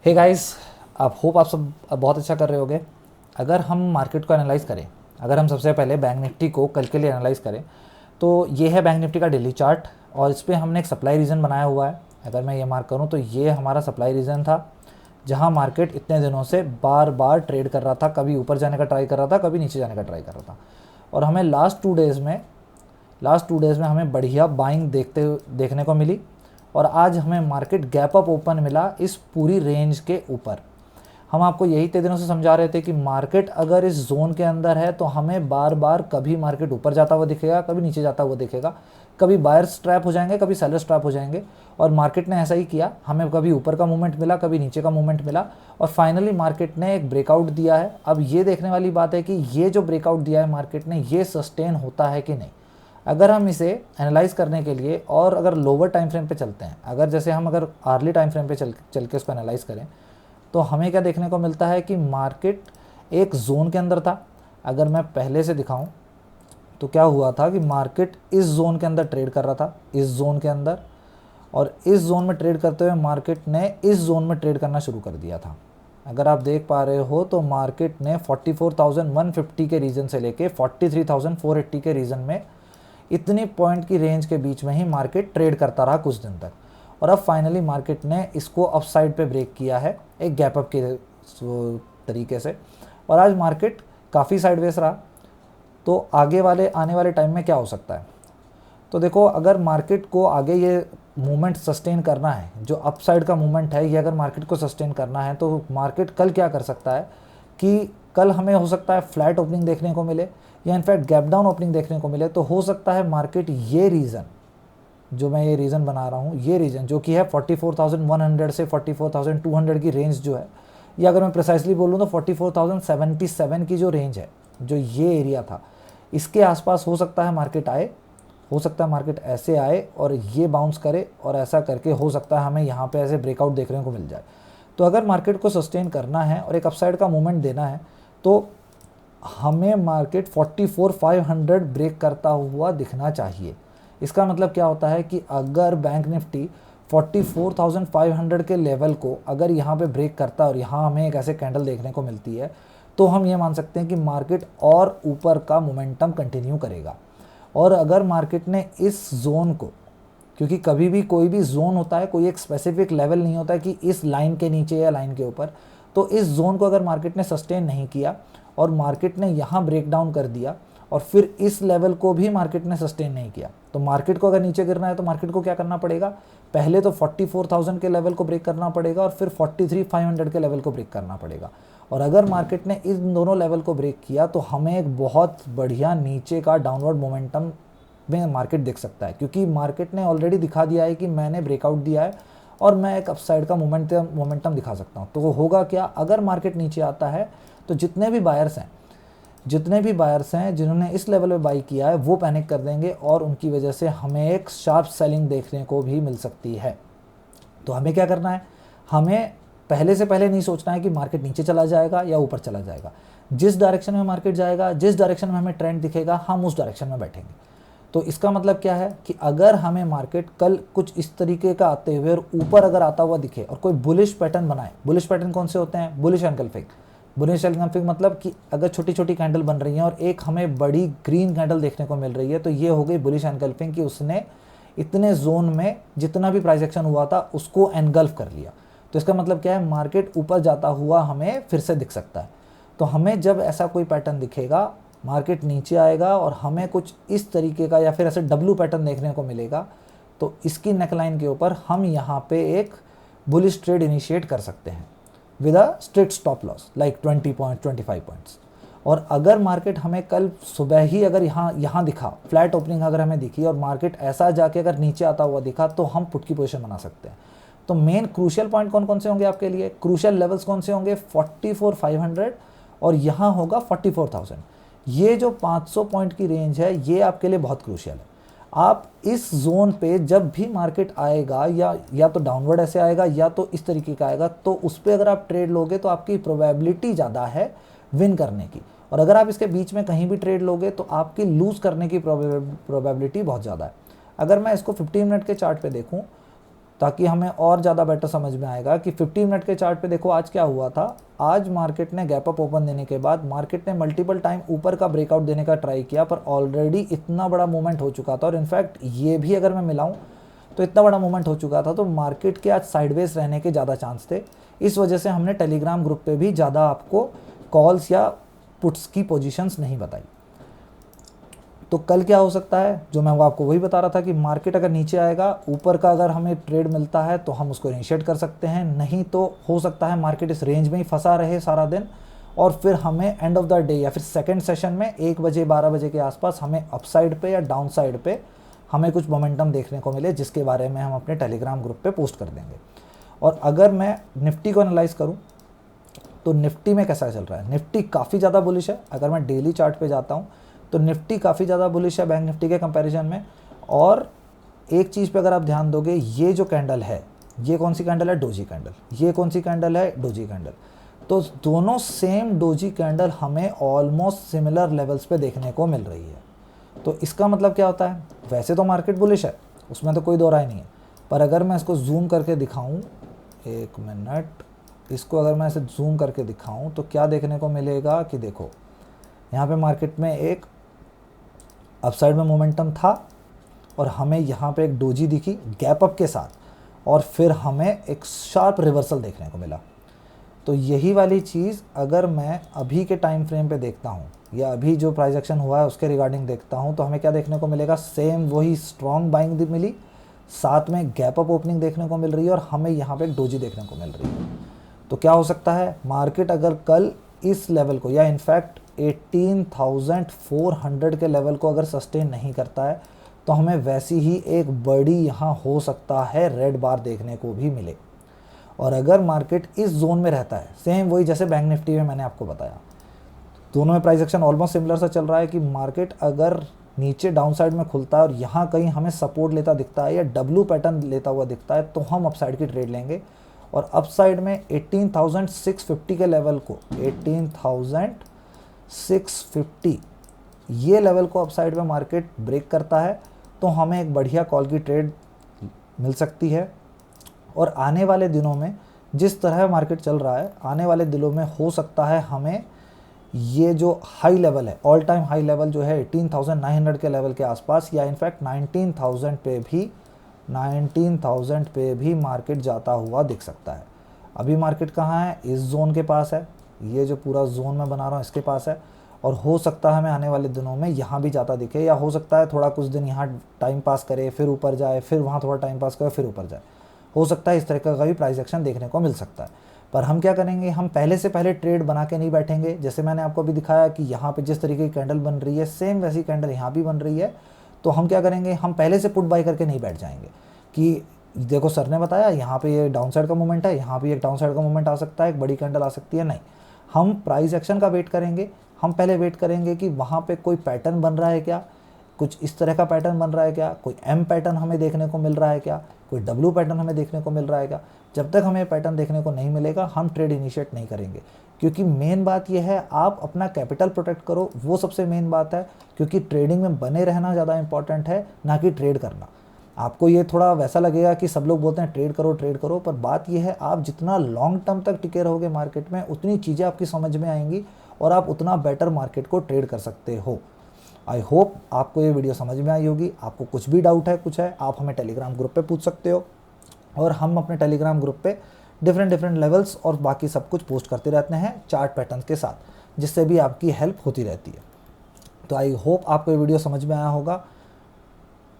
Hey guys, आप hope आप सब बहुत अच्छा कर रहे होगे। अगर हम मार्केट को एनालाइज़ करें, अगर हम सबसे पहले बैंक निफ्टी को कल के लिए एनालाइज़ करें, तो ये है बैंक निफ्टी का डेली चार्ट और इस पे हमने एक सप्लाई रीजन बनाया हुआ है। अगर मैं ये मार्क करूँ तो ये हमारा सप्लाई रीजन था, जहाँ मार्केट इतने दिनों से बार बार ट्रेड कर रहा था, कभी ऊपर जाने का ट्राई कर रहा था, कभी नीचे जाने का ट्राई कर रहा था। और हमें लास्ट 2 डेज़ में हमें बढ़िया बाइंग देखने को मिली और आज हमें मार्केट गैप अप ओपन मिला इस पूरी रेंज के ऊपर। हम आपको यही इतने दिनों से समझा रहे थे कि मार्केट अगर इस जोन के अंदर है तो हमें बार बार कभी मार्केट ऊपर जाता हुआ दिखेगा, कभी नीचे जाता हुआ दिखेगा, कभी बायर्स ट्रैप हो जाएंगे, कभी सेलर्स ट्रैप हो जाएंगे। और मार्केट ने ऐसा ही किया, हमें कभी ऊपर का मूवमेंट मिला, कभी नीचे का मूवमेंट मिला और फाइनली मार्केट ने एक ब्रेकआउट दिया है। अब ये देखने वाली बात है कि ये जो ब्रेकआउट दिया है मार्केट ने, ये सस्टेन होता है कि नहीं। अगर हम इसे एनालाइज करने के लिए और अगर लोअर टाइम फ्रेम पे चलते हैं, अगर आर्ली टाइम फ्रेम पे चल के उसको एनालाइज करें, तो हमें क्या देखने को मिलता है कि मार्केट एक जोन के अंदर था। अगर मैं पहले से दिखाऊं तो क्या हुआ था कि मार्केट इस जोन के अंदर ट्रेड कर रहा था, इस जोन के अंदर, और इस जोन में ट्रेड करते हुए मार्केट ने इस जोन में ट्रेड करना शुरू कर दिया था। अगर आप देख पा रहे हो तो मार्केट ने 44,150 के रीजन से लेके 43,480 के रीजन में इतनी पॉइंट की रेंज के बीच में ही मार्केट ट्रेड करता रहा कुछ दिन तक। और अब फाइनली मार्केट ने इसको अपसाइड पे ब्रेक किया है एक गैप अप के तरीके से, और आज मार्केट काफ़ी साइडवेज रहा। तो आने वाले टाइम में क्या हो सकता है, तो देखो, अगर मार्केट को आगे ये मूवमेंट सस्टेन करना है, जो अपसाइड का मूवमेंट है, ये अगर मार्केट को सस्टेन करना है तो मार्केट कल क्या कर सकता है कि कल हमें हो सकता है फ्लैट ओपनिंग देखने को मिले या इनफैक्ट गैप डाउन ओपनिंग देखने को मिले। तो हो सकता है मार्केट ये रीज़न, जो मैं ये रीज़न बना रहा हूँ, ये रीज़न जो कि है 44,100 से 44,200 की रेंज जो है, या अगर मैं प्रिसाइसली बोलूँ तो 44,077 की जो रेंज है, जो ये एरिया था, इसके आसपास हो सकता है मार्केट आए। हो सकता है मार्केट ऐसे आए और ये बाउंस करे और ऐसा करके हो सकता है हमें यहाँ पे ऐसे ब्रेकआउट देखने को मिल जाए। तो अगर मार्केट को सस्टेन करना है और एक अपसाइड का मूवमेंट देना है तो हमें मार्केट 44,500 ब्रेक करता हुआ दिखना चाहिए। इसका मतलब क्या होता है कि अगर बैंक निफ्टी 44,500 के लेवल को अगर यहाँ पे ब्रेक करता है और यहाँ हमें एक ऐसे कैंडल देखने को मिलती है, तो हम ये मान सकते हैं कि मार्केट और ऊपर का मोमेंटम कंटिन्यू करेगा। और अगर मार्केट ने इस जोन को, क्योंकि कभी भी कोई भी जोन होता है, कोई एक स्पेसिफिक लेवल नहीं होता है कि इस लाइन के नीचे या लाइन के ऊपर, तो इस जोन को अगर मार्केट ने सस्टेन नहीं किया और मार्केट ने यहाँ ब्रेक डाउन कर दिया और फिर इस लेवल को भी मार्केट ने सस्टेन नहीं किया, तो मार्केट को अगर नीचे गिरना है तो मार्केट को क्या करना पड़ेगा, पहले तो 44,000 के लेवल को ब्रेक करना पड़ेगा और फिर 43,500 के लेवल को ब्रेक करना पड़ेगा। और अगर मार्केट ने इन दोनों लेवल को ब्रेक किया तो हमें एक बहुत बढ़िया नीचे का डाउनवर्ड मोमेंटम में मार्केट देख सकता है, क्योंकि मार्केट ने ऑलरेडी दिखा दिया है कि मैंने ब्रेकआउट दिया है और मैं एक अपसाइड का मोमेंटम दिखा सकता हूँ। तो वो होगा क्या, अगर मार्केट नीचे आता है तो जितने भी बायर्स हैं जिन्होंने इस लेवल पे बाई किया है वो पैनिक कर देंगे और उनकी वजह से हमें एक शार्प सेलिंग देखने को भी मिल सकती है। तो हमें क्या करना है, हमें पहले से पहले नहीं सोचना है कि मार्केट नीचे चला जाएगा या ऊपर चला जाएगा। जिस डायरेक्शन में मार्केट जाएगा, जिस डायरेक्शन में हमें ट्रेंड दिखेगा, हम उस डायरेक्शन में बैठेंगे। तो इसका मतलब क्या है कि अगर हमें मार्केट कल कुछ इस तरीके का आते हुए और ऊपर अगर आता हुआ दिखे और कोई बुलिश पैटर्न बनाए, बुलिश पैटर्न कौन से होते हैं, बुलिश एंगल्फिंग। बुलिश एंगल्फिंग मतलब कि अगर छोटी छोटी कैंडल बन रही हैं और एक हमें बड़ी ग्रीन कैंडल देखने को मिल रही है, तो ये हो गई बुलिश एंगल्फिंग कि उसने इतने जोन में जितना भी प्राइस एक्शन हुआ था उसको एनगल्फ कर लिया। तो इसका मतलब क्या है, मार्केट ऊपर जाता हुआ हमें फिर से दिख सकता है। तो हमें जब ऐसा कोई पैटर्न दिखेगा, मार्केट नीचे आएगा और हमें कुछ इस तरीके का या फिर ऐसे डब्लू पैटर्न देखने को मिलेगा, तो इसकी नेकलाइन के ऊपर हम यहाँ पे एक बुलिश ट्रेड इनिशिएट कर सकते हैं with a strict stop loss like 20 point 25 points. और अगर मार्केट हमें कल सुबह ही अगर यहाँ दिखा, फ्लैट ओपनिंग अगर हमें दिखी और मार्केट ऐसा जाके अगर नीचे आता हुआ दिखा, तो हम पुट की पोजीशन बना सकते हैं। तो मेन क्रूशियल पॉइंट कौन कौन से होंगे आपके लिए, क्रूशियल लेवल्स कौन से होंगे, 44,500 और यहाँ होगा 44,000। ये जो 500 पॉइंट की रेंज है ये आपके लिए बहुत क्रूशियल है। आप इस जोन पे जब भी मार्केट आएगा, या तो डाउनवर्ड ऐसे आएगा या तो इस तरीके का आएगा, तो उस पर अगर आप ट्रेड लोगे तो आपकी प्रोबेबिलिटी ज़्यादा है विन करने की। और अगर आप इसके बीच में कहीं भी ट्रेड लोगे तो आपकी लूज़ करने की प्रोबेबिलिटी बहुत ज़्यादा है। अगर मैं इसको 15 मिनट के चार्ट पे देखूं ताकि हमें और ज़्यादा बेटर समझ में आएगा कि 15 मिनट के चार्ट पे देखो आज क्या हुआ था। आज मार्केट ने गैप अप ओपन देने के बाद मार्केट ने मल्टीपल टाइम ऊपर का ब्रेकआउट देने का ट्राई किया, पर ऑलरेडी इतना बड़ा मूवमेंट हो चुका था, और इनफैक्ट ये भी अगर मैं मिलाऊं तो इतना बड़ा मूवमेंट हो चुका था, तो मार्केट के आज साइडवेज रहने के ज़्यादा चांस थे। इस वजह से हमने टेलीग्राम ग्रुप पे भी ज़्यादा आपको कॉल्स या पुट्स की पोजीशंस नहीं बताई। तो कल क्या हो सकता है, जो मैं वो आपको वही बता रहा था कि मार्केट अगर नीचे आएगा, ऊपर का अगर हमें ट्रेड मिलता है तो हम उसको इनिशिएट कर सकते हैं, नहीं तो हो सकता है मार्केट इस रेंज में ही फंसा रहे सारा दिन, और फिर हमें एंड ऑफ द डे या फिर सेकंड सेशन में 1 बजे 12 बजे के आसपास हमें अपसाइड पे या डाउन साइड पे हमें कुछ मोमेंटम देखने को मिले, जिसके बारे में हम अपने टेलीग्राम ग्रुप पे पोस्ट कर देंगे। और अगर मैं निफ्टी को एनालाइज करूं तो निफ्टी में कैसा चल रहा है, निफ्टी काफ़ी ज़्यादा बुलिश है। अगर मैं डेली चार्ट पे जाता हूं तो निफ्टी काफ़ी ज़्यादा बुलिश है बैंक निफ्टी के कंपैरिजन में। और एक चीज़ पे अगर आप ध्यान दोगे, ये जो कैंडल है, ये कौन सी कैंडल है, डोजी कैंडल, ये कौन सी कैंडल है, डोजी कैंडल। तो दोनों सेम डोजी कैंडल हमें ऑलमोस्ट सिमिलर लेवल्स पे देखने को मिल रही है। तो इसका मतलब क्या होता है, वैसे तो मार्केट बुलिश है, उसमें तो कोई दो राय नहीं है, पर अगर मैं इसको जूम करके दिखाऊं, एक मिनट, इसको अगर मैं इसे जूम करके दिखाऊं तो क्या देखने को मिलेगा कि देखो यहाँ पे मार्केट में एक अपसाइड में मोमेंटम था, और हमें यहाँ पे एक डोजी दिखी गैप अप के साथ, और फिर हमें एक शार्प रिवर्सल देखने को मिला। तो यही वाली चीज़ अगर मैं अभी के टाइम फ्रेम पे देखता हूँ या अभी जो प्राइस एक्शन हुआ है उसके रिगार्डिंग देखता हूँ, तो हमें क्या देखने को मिलेगा, सेम वही स्ट्रॉन्ग बाइंग मिली, साथ में गैप अप ओपनिंग देखने को मिल रही है, और हमें यहाँ पे एक डोजी देखने को मिल रही है। तो क्या हो सकता है, मार्केट अगर कल इस लेवल को या इनफैक्ट 18,400 के लेवल को अगर सस्टेन नहीं करता है, तो हमें वैसी ही एक बड़ी यहाँ हो सकता है रेड बार देखने को भी मिले। और अगर मार्केट इस जोन में रहता है, सेम वही जैसे बैंक निफ्टी में मैंने आपको बताया, दोनों में प्राइस एक्शन ऑलमोस्ट सिमिलर सा चल रहा है कि मार्केट अगर नीचे डाउन साइड में खुलता है और यहाँ कहीं हमें सपोर्ट लेता दिखता है या डब्ल्यू पैटर्न लेता हुआ दिखता है, तो हम अपसाइड की ट्रेड लेंगे। और अपसाइड में 18,650 के लेवल को, 18,650 ये लेवल को अपसाइड में मार्केट ब्रेक करता है, तो हमें एक बढ़िया कॉल की ट्रेड मिल सकती है। और आने वाले दिनों में जिस तरह मार्केट चल रहा है, आने वाले दिनों में हो सकता है हमें ये जो हाई लेवल है, ऑल टाइम हाई लेवल जो है 18,900 के लेवल के आसपास, या इनफैक्ट 19,000 पे भी मार्केट जाता हुआ दिख सकता है। अभी मार्केट कहाँ है, इस जोन के पास है, ये जो पूरा जोन मैं बना रहा हूँ इसके पास है, और हो सकता है हमें आने वाले दिनों में यहाँ भी जाता दिखे, या हो सकता है थोड़ा कुछ दिन यहाँ टाइम पास करे, फिर ऊपर जाए, फिर वहाँ थोड़ा टाइम पास करे, फिर ऊपर जाए। हो सकता है इस तरह का भी प्राइस एक्शन देखने को मिल सकता है। पर हम क्या करेंगे, हम पहले से पहले ट्रेड बना के नहीं बैठेंगे। जैसे मैंने आपको अभी दिखाया कि यहाँ पे जिस तरीके की कैंडल बन रही है, सेम वैसी कैंडल यहाँ भी बन रही है। तो हम क्या करेंगे, हम पहले से पुट बाई करके नहीं बैठ जाएंगे कि देखो सर ने बताया यहाँ पे ये डाउन साइड का मूवमेंट है, यहाँ भी एक डाउन साइड का मूवमेंट आ सकता है, एक बड़ी कैंडल आ सकती है। नहीं, हम प्राइस एक्शन का वेट करेंगे। हम पहले वेट करेंगे कि वहाँ पे कोई पैटर्न बन रहा है क्या, कुछ इस तरह का पैटर्न बन रहा है क्या, कोई एम पैटर्न हमें देखने को मिल रहा है क्या, कोई डब्ल्यू पैटर्न हमें देखने को मिल रहा है क्या। जब तक हमें पैटर्न देखने को नहीं मिलेगा, हम ट्रेड इनिशिएट नहीं करेंगे, क्योंकि मेन बात यह है आप अपना कैपिटल प्रोटेक्ट करो, वो सबसे मेन बात है। क्योंकि ट्रेडिंग में बने रहना ज़्यादा इंपॉर्टेंट है, ना कि ट्रेड करना। आपको ये थोड़ा वैसा लगेगा कि सब लोग बोलते हैं ट्रेड करो, पर बात यह है आप जितना लॉन्ग टर्म तक टिके रहोगे मार्केट में, उतनी चीज़ें आपकी समझ में आएंगी और आप उतना बेटर मार्केट को ट्रेड कर सकते हो। आई होप आपको ये वीडियो समझ में आई होगी। आपको कुछ भी डाउट है, कुछ है, आप हमें टेलीग्राम ग्रुप पे पूछ सकते हो, और हम अपने टेलीग्राम ग्रुप पे डिफरेंट लेवल्स और बाकी सब कुछ पोस्ट करते रहते हैं चार्ट पैटर्न्स के साथ, जिससे भी आपकी हेल्प होती रहती है। तो आई होप आपको ये वीडियो समझ में आया होगा।